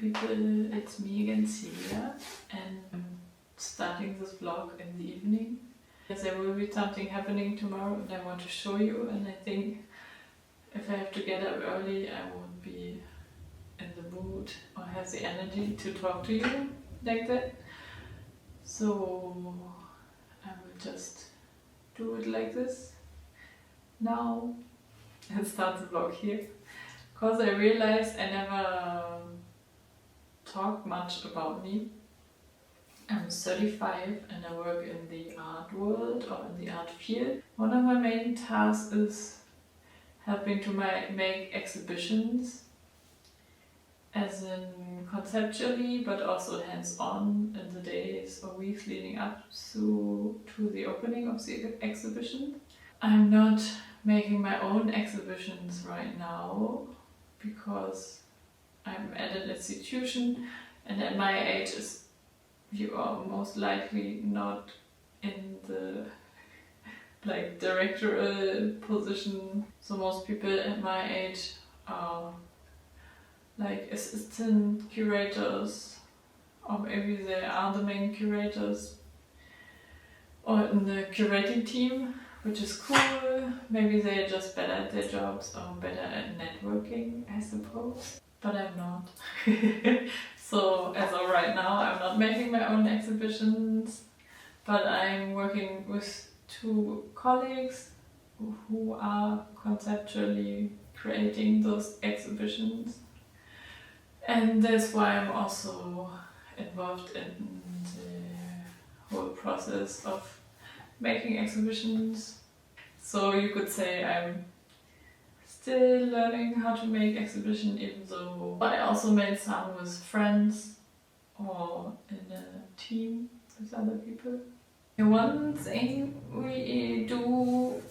people, it's me again, Celia, and I'm starting this vlog in the evening. Yes, there will be something happening tomorrow and I want to show you, and I think if I have to get up early I won't be in the mood or have the energy to talk to you like that. So I will just do it like this now and start the vlog here. Because I realized I never talk much about me. I'm 35 and I work in the art world or in the art field. One of my main tasks is helping to make exhibitions, as in conceptually but also hands-on in the days or weeks leading up to the opening of the exhibition. I'm not making my own exhibitions right now because I'm at an institution, and at my age you are most likely not in the directorial position. So most people at my age are like assistant curators, or maybe they are the main curators, or in the curating team, which is cool. Maybe they're just better at their jobs or better at networking, I suppose. But I'm not. So as of right now, I'm not making my own exhibitions, but I'm working with 2 colleagues who are conceptually creating those exhibitions. And that's why I'm also involved in the whole process of making exhibitions. So you could say I'm still learning how to make exhibition, even though I also made some with friends or in a team with other people. And one thing we do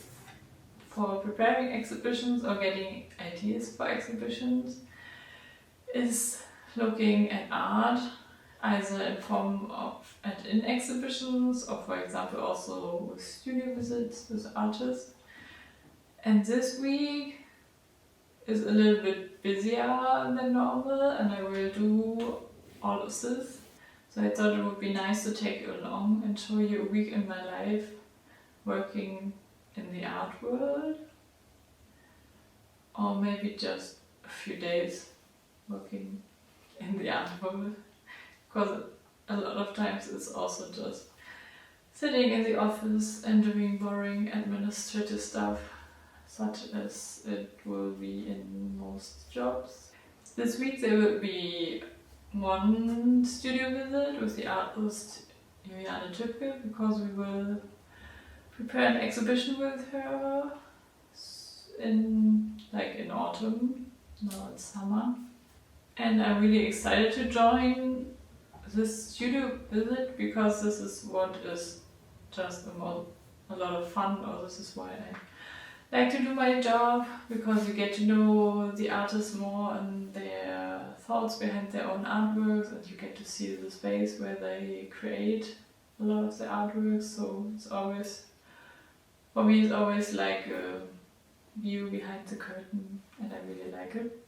for preparing exhibitions or getting ideas for exhibitions is looking at art, either in form of in exhibitions or, for example, also with studio visits with artists. And this week is a little bit busier than normal, and I will do all of this. So I thought it would be nice to take you along and show you a week in my life working in the art world, or maybe just a few days working in the art world, because a lot of times it's also just sitting in the office and doing boring administrative stuff, such as it will be in most jobs. This week there will be one studio visit with the artist Juliane Tübke, because we will prepare an exhibition with her in autumn. Now it's summer. And I'm really excited to join this studio visit, because this is what is just a lot of fun, or this is why I like to do my job, because you get to know the artists more and their thoughts behind their own artworks, and you get to see the space where they create a lot of the artworks. So it's always, for me, it's always like a view behind the curtain, and I really like it.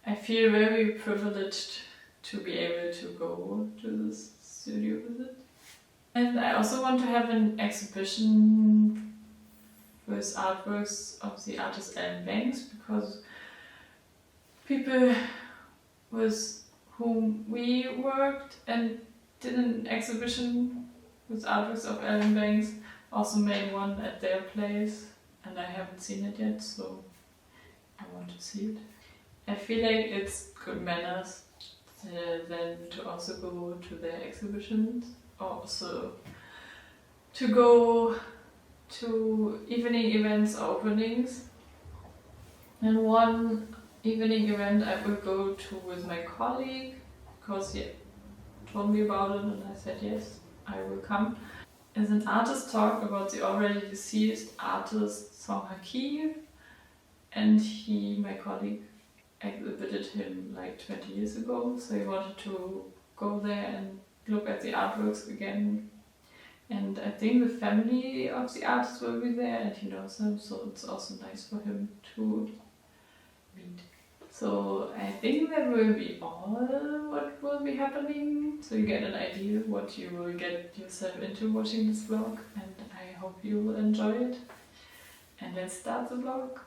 I feel very privileged to be able to go to this studio visit. And I also want to have an exhibition with artworks of the artist Ellen Banks, because people with whom we worked and did an exhibition with artworks of Ellen Banks also made one at their place, and I haven't seen it yet, so I want to see it. I feel like it's good manners then to also go to their exhibitions, or also to go to evening events or openings. And one evening event I will go to with my colleague, because he told me about it and I said yes, I will come. It's an artist talk about the already deceased artist Songhak Ky, and my colleague, exhibited him like 20 years ago, so he wanted to go there and look at the artworks again. And I think the family of the artist will be there and he knows them, so it's also nice for him to meet So I think that will be all what will be happening, so you get an idea what you will get yourself into watching this vlog, and I hope you will enjoy it. And let's start the vlog.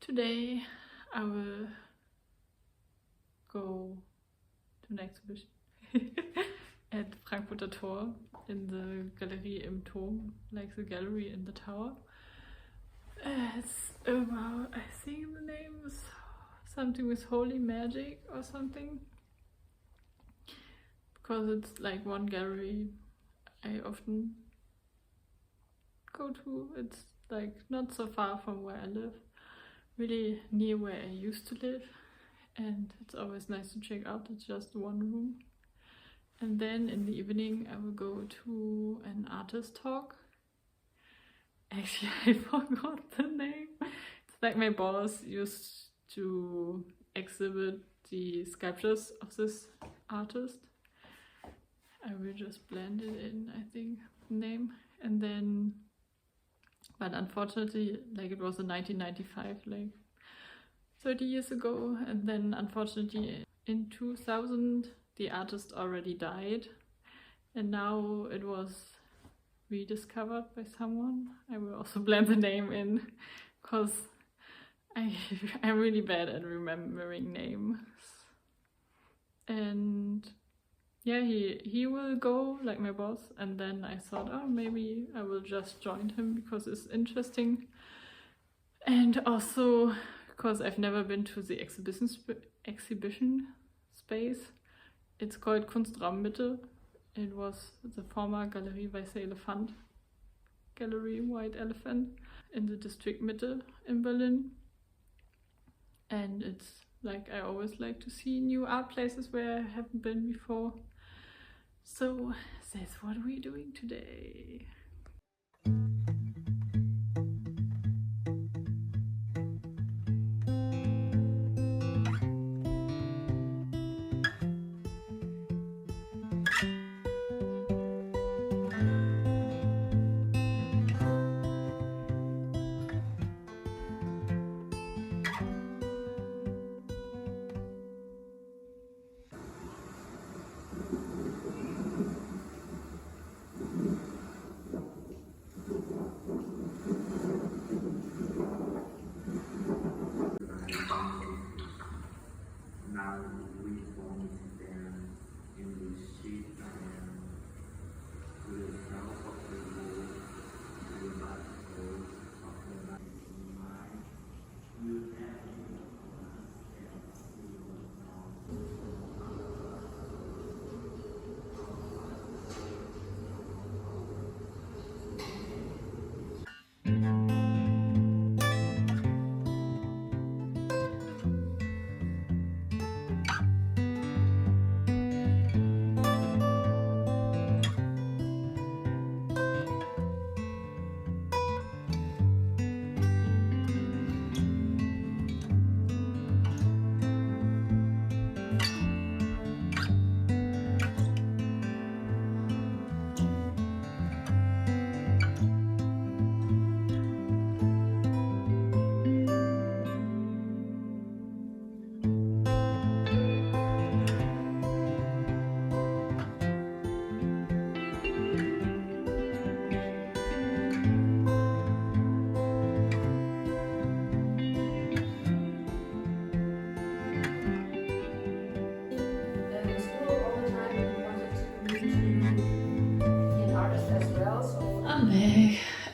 Today I will go to an exhibition at Frankfurter Tor in the Galerie im Turm, like the gallery in the tower. It's about, I think the name is something with holy magic or something, because it's like one gallery I often go to. It's like not so far from where I live, really near where I used to live, and it's always nice to check out. It's just one room. And then in the evening I will go to an artist talk. Actually, I forgot the name. It's like my boss used to exhibit the sculptures of this artist. I will just blend it in, I think, the name. And then, but unfortunately, like, it was in 1995, like 30 years ago, and then unfortunately In 2000, the artist already died, and now it was rediscovered by someone. I will also blend the name in, because I'm really bad at remembering names. And yeah, he will go, like my boss, and then I thought, oh, maybe I will just join him because it's interesting. And also because I've never been to the exhibition space. It's called Kunstraummitte. It was the former Galerie Weißer Elefant, Gallery White Elephant, in the district Mitte in Berlin. And it's like, I always like to see new art places where I haven't been before. So that's what we're doing today.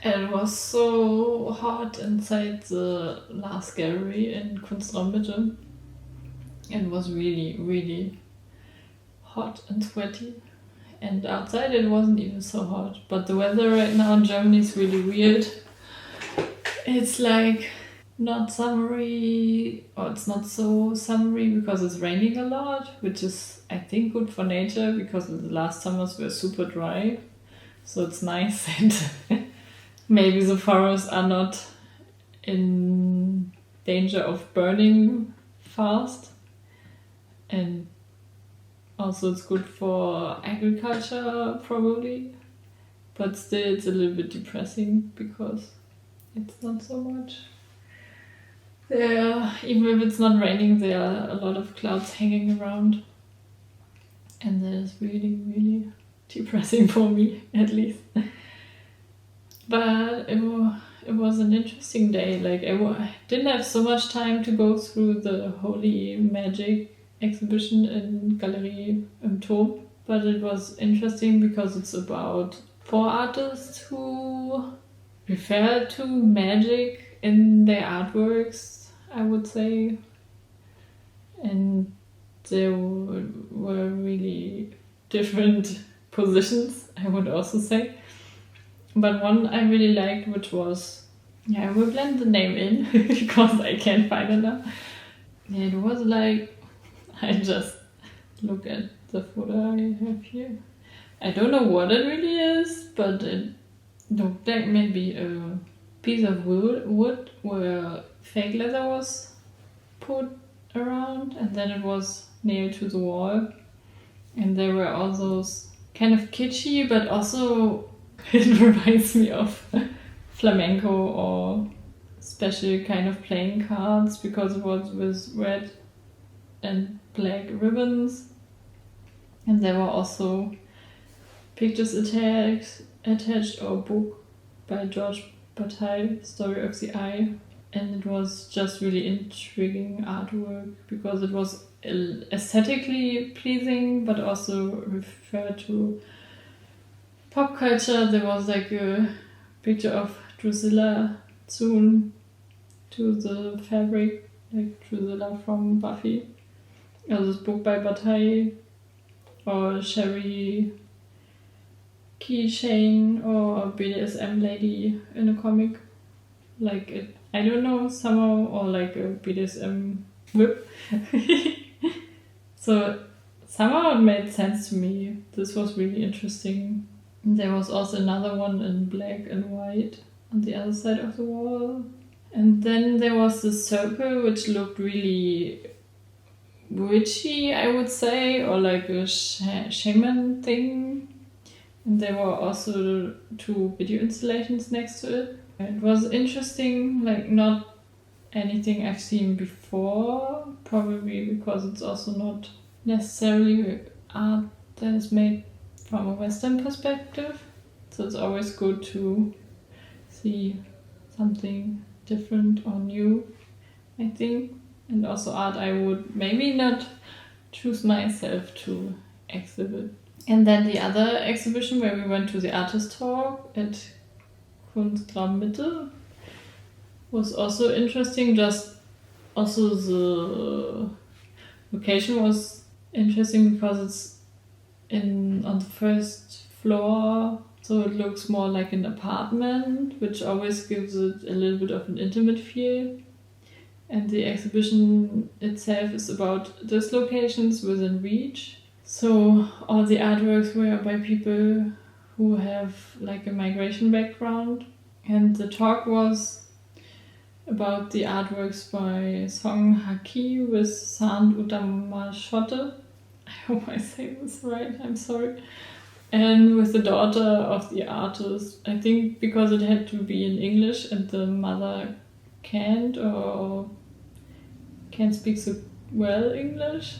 It was so hot inside the last gallery in Kunstraummitte. It was really, really hot and sweaty. And outside it wasn't even so hot. But the weather right now in Germany is really weird. It's like not summery, or it's not so summery because it's raining a lot, which is, I think, good for nature because the last summers were super dry. So it's nice, and maybe the forests are not in danger of burning fast. And also it's good for agriculture, probably. But still it's a little bit depressing because it's not so much. Even if it's not raining, there are a lot of clouds hanging around. And that is really, really depressing for me, at least. But it was an interesting day. Like, I didn't have so much time to go through the Holy Magic exhibition in Galerie im Turm. But it was interesting because it's about 4 artists who refer to magic in their artworks, I would say. And there were really different positions, I would also say. But one I really liked, which was, I will blend the name in because I can't find it now. It was like, I just look at the photo I have here. I don't know what it really is, but it looked like maybe a piece of wood where fake leather was put around, and then it was nailed to the wall. And there were all those kind of kitschy, but also it reminds me of flamenco or special kind of playing cards because it was with red and black ribbons. And there were also pictures attached, or a book by George Bataille, Story of the Eye. And it was just really intriguing artwork because it was aesthetically pleasing, but also referred to pop culture. There was like a picture of Drusilla sewn to the fabric, like Drusilla from Buffy. Also this book by Bataille, or Sherry keychain, or a BDSM lady in a comic. Like it, I don't know, somehow, or like a BDSM whip. So somehow it made sense to me. This was really interesting. There was also another one in black and white on the other side of the wall. And then there was this circle which looked really witchy, I would say, or like a shaman thing. And there were also 2 video installations next to it. It was interesting, like not anything I've seen before, probably because it's also not necessarily art that is made from a Western perspective. So it's always good to see something different or new, I think. And also art I would maybe not choose myself to exhibit. And then the other exhibition where we went to the artist talk at Kunstraum Mitte was also interesting. Just also the location was interesting because it's on the first floor, so it looks more like an apartment, which always gives it a little bit of an intimate feel. And the exhibition itself is about dislocations within reach. So all the artworks were by people who have like a migration background. And the talk was about the artworks by Songhak Ky with Sand Utamashote. I hope I say this right, I'm sorry. And with the daughter of the artist. I think because it had to be in English and the mother can't speak so well English.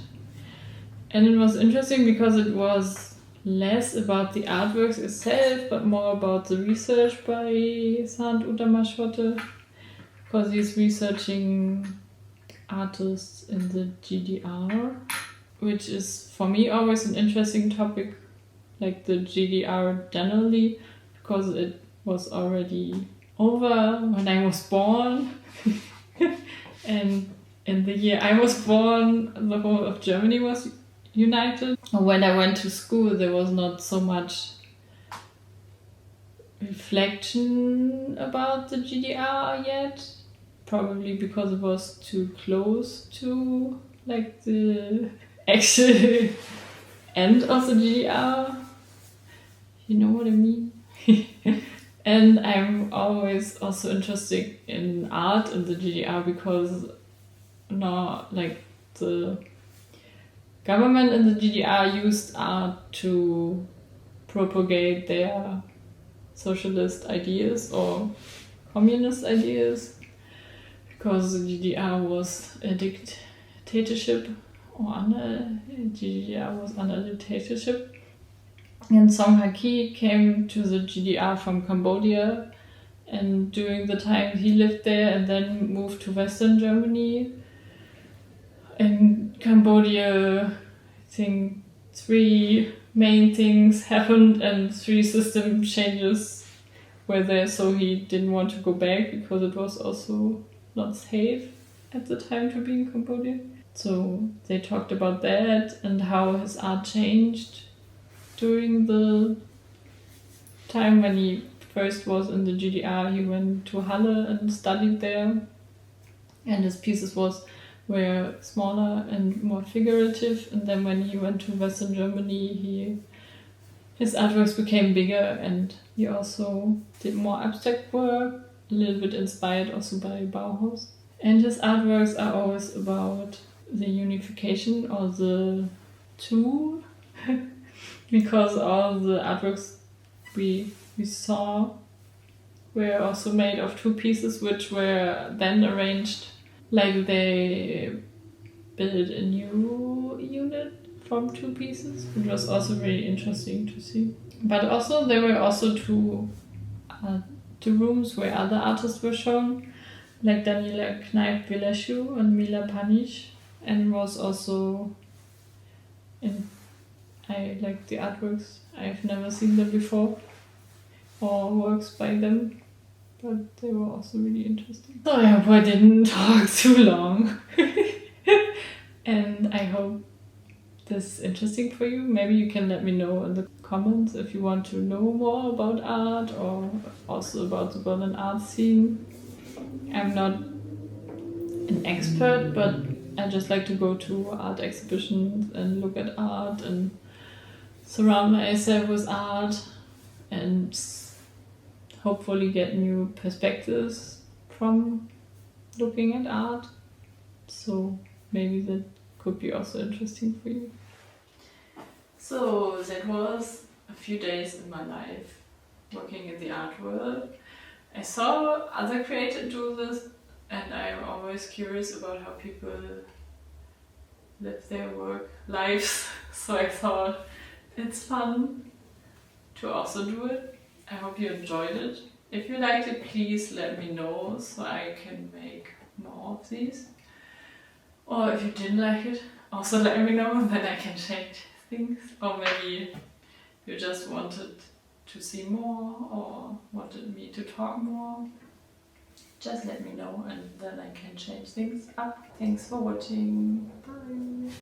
And it was interesting because it was less about the artworks itself, but more about the research by Sand Utamashote, because he's researching artists in the GDR, which is for me always an interesting topic, like the GDR generally, because it was already over when I was born. And in the year I was born, the whole of Germany was united. When I went to school, there was not so much reflection about the GDR yet, probably because it was too close to like the actual end of the GDR. You know what I mean? And I'm always also interested in art in the GDR because like the government in the GDR used art to propagate their socialist ideas or communist ideas, because the GDR was a dictatorship, GDR was under dictatorship. And Songhak Ky came to the GDR from Cambodia, and during the time he lived there and then moved to Western Germany. In Cambodia, I think 3 main things happened and 3 system changes were there, so he didn't want to go back because it was also not safe at the time to be in Cambodia. So they talked about that and how his art changed during the time when he first was in the GDR. He went to Halle and studied there, and his pieces were smaller and more figurative. And then when he went to Western Germany, his artworks became bigger, and he also did more abstract work, a little bit inspired also by Bauhaus. And his artworks are always about the unification or the two, because all the artworks we saw were also made of 2 pieces, which were then arranged like they built a new unit from 2 pieces, which was also very interesting to see. But also there were also two rooms where other artists were shown, like Daniela Kneip-Belescu and Mila Panic, and was also I like the artworks. I've never seen them before or works by them, but they were also really interesting. So I hope I didn't talk too long. And I hope this is interesting for you. Maybe you can let me know in the comments if you want to know more about art or also about the Berlin art scene. I'm not an expert, but I just like to go to art exhibitions and look at art and surround myself with art and hopefully get new perspectives from looking at art. So maybe that could be also interesting for you. So that was a few days in my life working in the art world. I saw other creators do this, and I'm always curious about how people live their work lives. So I thought it's fun to also do it. I hope you enjoyed it. If you liked it, please let me know so I can make more of these. Or if you didn't like it, also let me know, and then I can change things. Or maybe you just wanted to see more or wanted me to talk more. Just let me know and then I can change things up. Thanks for watching. Bye.